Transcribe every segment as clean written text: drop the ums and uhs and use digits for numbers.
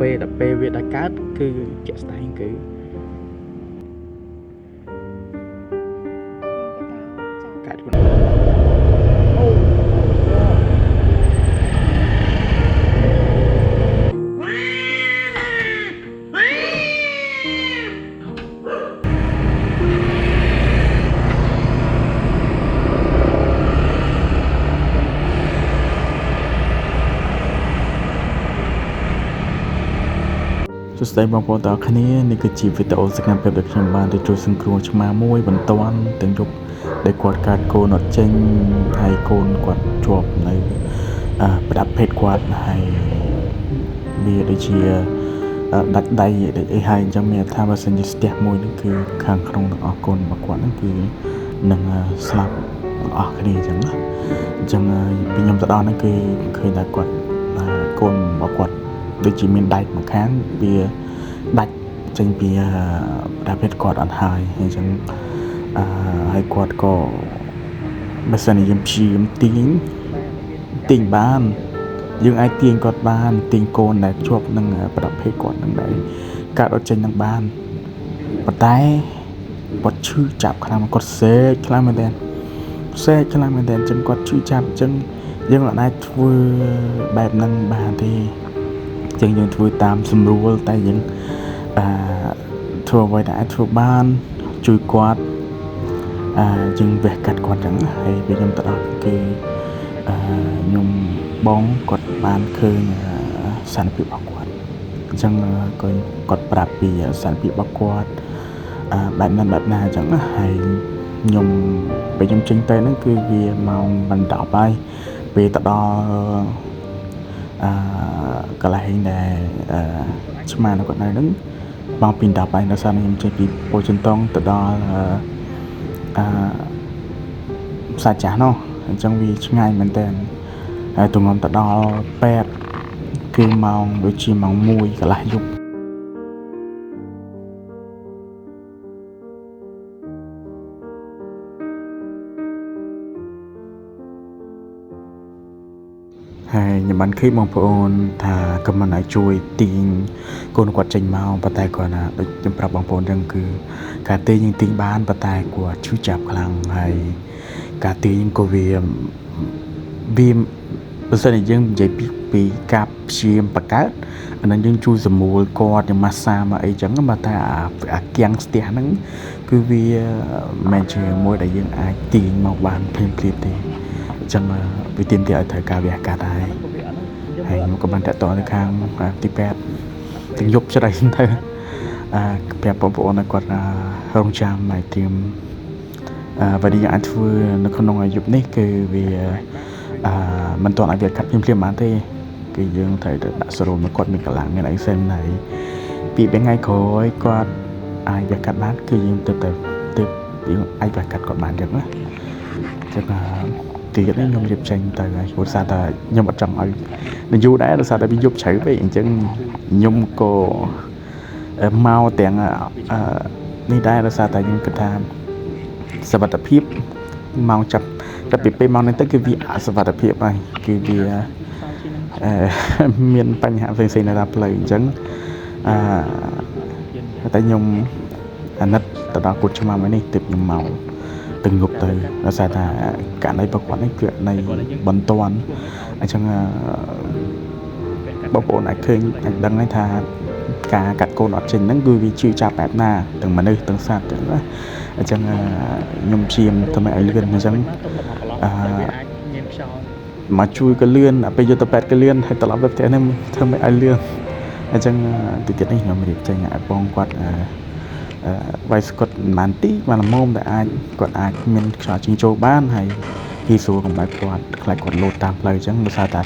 ពេលវាដល់កើតគឺជាក់ស្ដែងគឺកើតខ្លួនសួស្តីបងប្អូនទាំងអស់គ្នានេះគឺជាវីដេអូសកម្មភាពដែលខ្ញុំបានទៅជួយសង្គ្រោះឆ្មាមួយបន្ទាន់ទាំងយប់ដែលគាត់កើតកូនអត់ចេញហើយកូនគាត់ជាប់នៅប្រដាប់ភេទគាត់ហើយវាដូចជាដាច់ដៃអីហើយអញ្ចឹងមានថាបើសិនជាស្ទះមួយហ្នឹងគឺខាងក្នុងទាំងអស់កូនរបស់គាត់ហ្នឹងគឺនឹងស្លាប់ទាំងអស់គ្នាអញ្ចឹងណាអញ្ចឹងពីខ្ញុំទៅដល់ហ្នឹងគឺឃើញថាគាត់កូនរបស់គាត់ដូចជាមានដៃមួយខាងវាដាច់ចេញពីប្រដាប់ភេទគាត់អត់ហើយអញ្ចឹងហើយគាត់ក៏បើសិនជាយើងព្យាយាមទាញបានយើងអាចទាញគាត់បានទាញកូនដែលជាប់នឹងប្រដាប់ភេទគាត់នឹងដែរកើតអត់ចេញនឹងបានប៉ុន្តែគាត់ឈឺចាប់ខ្លាំងគាត់សេកខ្លាំងមែនទែនអញ្ចឹងគាត់ឈឺចាប់អញ្ចឹងយើងមិនអាចធ្វើបែបហ្នឹងបានទេអញ្ចឹងយើងធ្វើតាមស្រួលតែយើងធ្វើអ្វីដែលអាចធ្វើបានជួយគាត់យើងវះកាត់គាត់អញ្ចឹងហើយពេលខ្ញុំទៅដល់គឺខ្ញុំបងគាត់បានឃើញសារភាពរបស់គាត់អញ្ចឹងគាត់ប្រាប់ពីសារភាពរបស់គាត់បែបណាអញ្ចឹងហើយពេលខ្ញុំចេញទៅហ្នឹងគឺវាម៉ោង10ហើយពេលទៅដល់កន្លែងដែលឆ្មាគាត់នៅហ្នឹងម៉ោង10ហើយនៅសារខ្ញុំចេញពីពោធិ៍ចិនតុងទៅដល់ផ្សារចាស់នោះអញ្ចឹងវាឆ្ងាយមែនតើហើយទងំទៅដល់ពេទ្យគឺម៉ោងដូចជាម៉ោង1កន្លះយប់ហើយខ្ញុំបានឃើញបងប្អូនថាក៏មិនអាចជួយទាញកូនគាត់ចេញមកប៉ុន្តែគាត់ណាដូចខ្ញុំប្រាប់បងប្អូនចឹងគឺការទាញយើងទាញបានប៉ុន្តែគាត់ឈឺចាប់ខ្លាំងហើយការទាញក៏វាបើសិនជាយើងនិយាយពីការព្យាយាមបង្កើតអានឹងយើងជួយសម្រួលគាត់យ៉ាងម៉ាស្សាមកអីចឹងបើតែអាគៀងស្ទះហ្នឹងគឺវាមិនជាមួយដែលយើងអាចទាញមកបានភ្លាមទេអញ្ចឹងវាទាមទារឲ្យត្រូវការវះកាត់ហើយខ្ញុំក៏បានតាក់ទងទៅខាងទីពេទ្យទាំងយប់ច្រើនទៅប្រាប់បងប្អូនឲ្យគាត់រងចាំឲ្យត្រៀមអ្វីដែលអាចធ្វើនៅក្នុងយប់នេះគឺវាមិនទាន់អាចវះកាត់ភ្លាមបានទេគឺយើងត្រូវទៅដាក់សេរ៉ូមឲ្យគាត់មានកម្លាំងមានអីសិនហើយពីថ្ងៃក្រោយគាត់អាចវះកាត់បានគឺយើងទៅយើងអាចវះកាត់គាត់បានចឹងណាចឹងទីនេះខ្ញុំរៀបចេញទៅហើយព្រោះថាខ្ញុំអត់ចង់ឲ្យនយូរដែរដោយសារតែវាយប់ជ្រៅពេកអញ្ចឹងខ្ញុំក៏មកទាំងនេះដែរដោយសារតែខ្ញុំគិតថាសុវត្ថិភាពម៉ោងចាប់ពីពេលម៉ោងនេះទៅគឺវាអសុវត្ថិភាពហើយគឺវាមានបញ្ហាផ្សេងៗនៅតាមផ្លូវអញ្ចឹងតែខ្ញុំអាណិតទៅដល់គូឆ្មាមួយនេះទើបខ្ញុំមកtừng ngục từ nó sẽ là cả đây bọc quán ấy chuyện này bắn toàn ở trong bọc bộ này khơi anh đăng ấy thà cả cắt cô nó trình nó gửi vì chưa chạp bẹp na từng mà nơi từng sạt nữa ở trong nhung chìm thôi mẹ lươn nó giống mà chui cái lươn bây giờ tập bẹp cái lươn hay tập lắp bẹp thế nên thôi mẹ lươn ở trong từ tiết này nó mới được tranh ngại bong quạt vaiគាត់មិនទីមកល្មមតែអាចគាត់អាចមានខ្យល់ចេញចូលបានហើយពីស្រួលកំបែកគាត់ខ្លាចគាត់លោតតាមផ្លូវអញ្ចឹងដោយសារតែ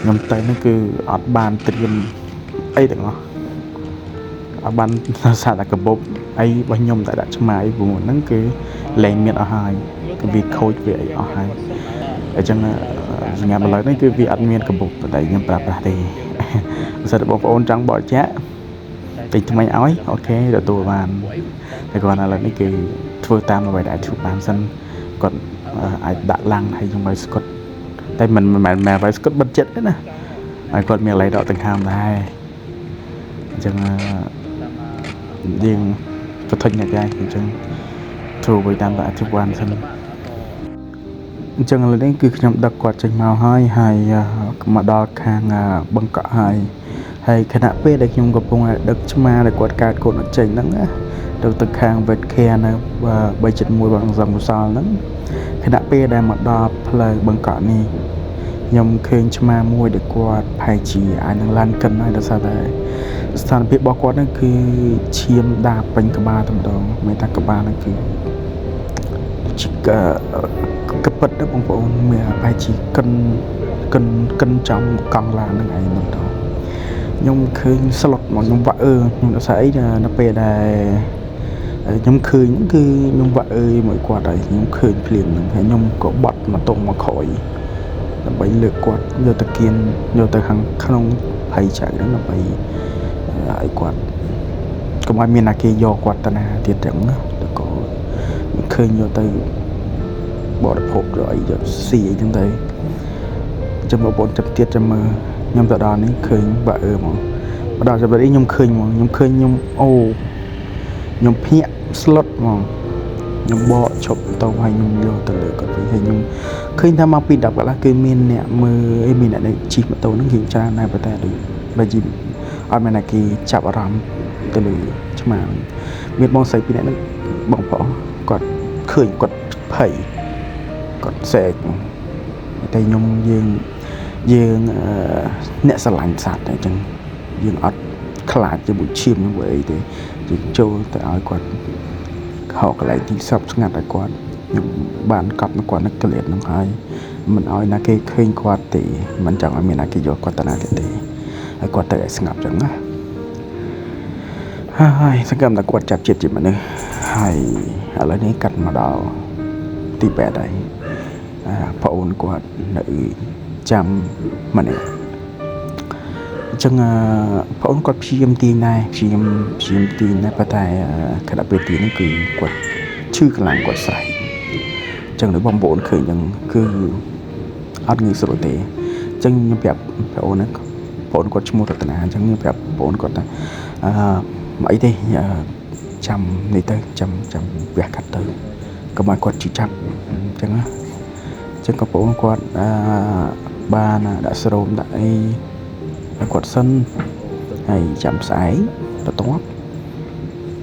ខ្ញុំទៅហ្នឹងគឺអត់បានត្រៀមអីទាំងអស់អត់បានសារតែកាបូបអីរបស់ខ្ញុំតែដាក់ឆ្មាអីព្រោះហ្នឹងគឺលែងមានអស់ហើយគឺវាខូចវាអីអស់ហើយអញ្ចឹងសញ្ញាបត្រនេះគឺវាអត់មានកាបូបតែខ្ញុំប្រើប្រាស់ទេបើសិនបងប្អូនចង់បរិច្ចាគទិញថ្មីឲ្យអូខេទទួលបានតែគាត់ឥឡូវនេះគឺធ្វើតាមអ្វីដែលជួយបានសិនគាត់អាចដាក់ឡាំងឲ្យខ្ញុំឲ្យស្កុតតែមិនមែនឲ្យស្កុតបិទចិត្តទេណាឲ្យគាត់មានឡៃដកដង្ហើមដែរ ចឹងយើងប្រថុញអ្នកដែរអញ្ចឹងធ្វើឲ្យតាមតែអធិបានសិនអញ្ចឹងឥឡូវនេះគឺខ្ញុំដឹកគាត់ចេញមកហើយមកដល់ខាងបឹងកក់ហើយខណៈពេលដែលខ្ញុំកំពុងដឹកឆ្មាដែលគាត់កើតកូនអត់ចេញហ្នឹងណាទៅខាងវេតខែនៅ371បងសង្កសលហ្នឹងខណៈពេលដែលមកដល់ផ្លូវបឹងកក់នេះខ្ញុំឃើញឆ្មាមួយដែលគាត់ផែជាអាចនឹងឡានកិនហើយដោយសារតែស្ថានភាពរបស់គាត់ហ្នឹងគឺឈាមដាបពេញក្បាលតែម្ដងមានតែក្បាលហ្នឹងគឺកពិតទៅបងប្អូនមានផែជាកិនចំកង់ឡានហ្នឹងឯងម្ដងខ្ញុំឃើញស្លុតមកខ្ញុំវាក់ខ្ញុំដោយសារអីនៅពេលដែលខ្ញុំឃើញគឺខ្ញុំវាក់មួយគាត់ហើយខ្ញុំឃើញភ្លាមហ្នឹងហើយខ្ញុំក៏បត់មកតុងមកក្រោយដើម្បីលើកគាត់យកទៅគៀនយកទៅខាងក្នុងភ័យចៅហ្នឹងដើម្បីឲ្យគាត់កុំឲ្យមានអាគេយកគាត់ទៅណាទៀតចឹងណាแล้วក៏ឃើញយកទៅបរិភោគឬអីយកស៊ីអីចឹងទៅចាំបងប្អូនចាំទៀតចាំមើលខ្ញុំទៅដល់នេះឃើញបាក់ហ្មងមកដល់ចំណុចនេះខ្ញុំឃើញហ្មងខ្ញុំខ្ញុំភ្ញាក់ស្លុតហ្មងខ្ញុំបកឈប់ទៅហើយខ្ញុំយកទៅលើគាត់វិញហើយខ្ញុំឃើញថាមកពី10កន្លះគឺមានអ្នកមើលមានអ្នកជិះម៉ូតូហ្នឹងរៀងច្រើនដែរប៉ុន្តែដូចជាអត់មានអ្នកគេចាប់អារម្មណ៍ទៅលើឆ្មាមានបងស្រីពីរនាក់ហ្នឹងបងប្អូនគាត់ឃើញគាត់ភ័យគាត់សែកតែខ្ញុំយើងអ្នកស្រឡាញ់សត្វតែអញ្ចឹងយើងអត់ខ្លាចជាមួយឈាមជាមួយអីទេយើងចូលទៅឲ្យគាត់ហៅកន្លែងទីសពស្ងាត់ឲ្យគាត់ខ្ញុំបានកប់នឹងគាត់នៅក្លៀតនឹងហើយមិនឲ្យណាគេឃើញគាត់ទេមិនចង់ឲ្យមានណាគេយកគាត់ទៅណាទេហើយគាត់ទៅឲ្យស្ងាត់អញ្ចឹងណាហើយសង្ឃឹមថាគាត់ចាប់ចិត្តជាមនុស្សហើយឥឡូវនេះកាត់មកដល់ទី8ហើយប្អូនគាត់នៅចាំម្នាក់អញ្ចឹងប្អូនគាត់ព្យាយាមទាញដែរព្យាយាមទាញដែរប៉ុន្តែខណៈពេលទាញនេះគឺគាត់ឈឺខ្លាំងគាត់ស្រែកអញ្ចឹងដល់បងប្អូនឃើញអញ្ចឹងគឺអត់ងាយស្រួលទេអញ្ចឹងខ្ញុំប្រាប់ប្អូនហ្នឹងប្អូនគាត់ឈ្មោះរតនាអញ្ចឹងខ្ញុំប្រាប់ប្អូនគាត់ថាមកអីទេចាំនេះទៅចាំវះកាត់ទៅកុំឲ្យគាត់ជិះចាប់អញ្ចឹងណាអញ្ចឹងក៏ប្អូនគាត់បានដាក់ស្រោមដាក់អីឲ្យគាត់សិនហើយចាំស្អែកបន្ទាប់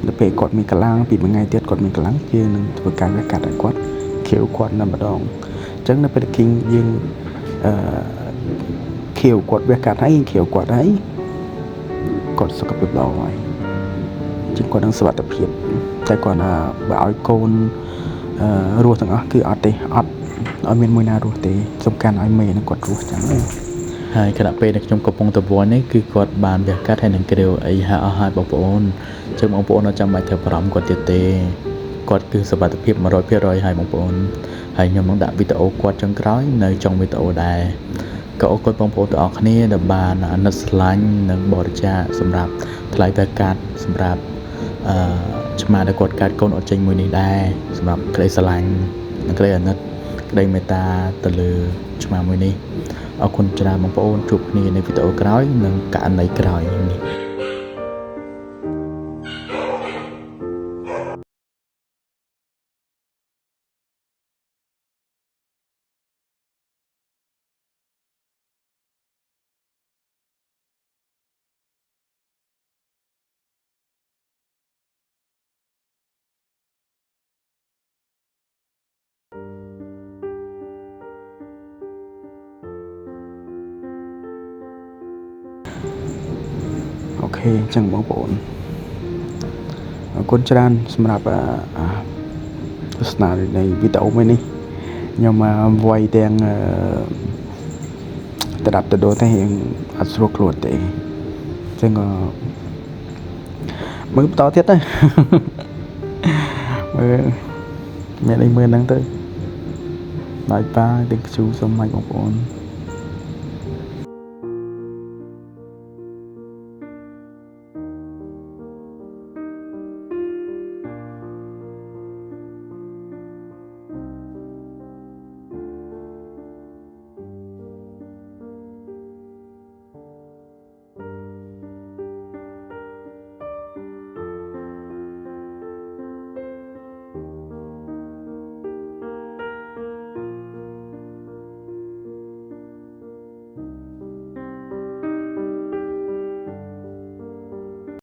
ដល់ពេលគាត់មានកម្លាំងពីមួយថ្ងៃទៀតគាត់មានកម្លាំងយើងនឹងធ្វើការវះកាត់ឲ្យគាត់ខៀវគាត់នៅម្ដងអញ្ចឹងនៅពេលយើងខៀវគាត់វះកាត់ហើយខៀវគាត់ហើយគាត់សុខភាពល្អហើយអញ្ចឹងគាត់នឹងសុវត្ថិភាពតែគាត់បើឲ្យកូនរស់ទាំងអស់គឺអត់ទេអត់ឲ្យមានមួយណារស់ទេសំខាន់ឲ្យមេនឹងគាត់រស់ចឹងហើយខណៈពេលដែលខ្ញុំកំពុងទៅវល់នេះគឺគាត់បានវះកាត់ហើយនឹងគ្រាវអីហើយអស់ហើយបងប្អូនចឹងបងប្អូនអត់ចាំបាច់ធ្វើបារម្ភគាត់ទៀតទេគាត់គឺសុវត្ថិភាព 100% ហើយបងប្អូនហើយខ្ញុំនឹងដាក់វីដេអូគាត់ចុងក្រោយនៅចុងវីដេអូដែរក៏អរគុណបងប្អូនទាំងអស់គ្នាដែលបានអាណិតស្រឡាញ់និងបរិច្ចាគសម្រាប់ថ្លៃវះកាត់សម្រាប់ឆ្មាដែលគាត់កើតកូនអត់ចេញមួយនេះដែរសម្រាប់ក្តីស្រឡាញ់និងក្តីអាណិតក្តីមេត្តាទៅលើឆ្មាមួយនេះអរគុណច្រើនបងប្អូនជួបគ្នានៅវីដេអូក្រោយនិងករណីក្រោយនេះអូខេអញ្ចឹងបងប្អូនអរគុណច្រើនសម្រាប់ទស្សនានៃវីដេអូមួយនេះខ្ញុំវាយទាំងទៅដាប់ទៅដូរតែអត់ស្រួលខ្លួនទេអញ្ចឹងមើលបន្តទៀតទៅមើលមានអីមើលហ្នឹងទៅបាយប៉ាទាំងខ្ជូសុំឲ្យបងប្អូន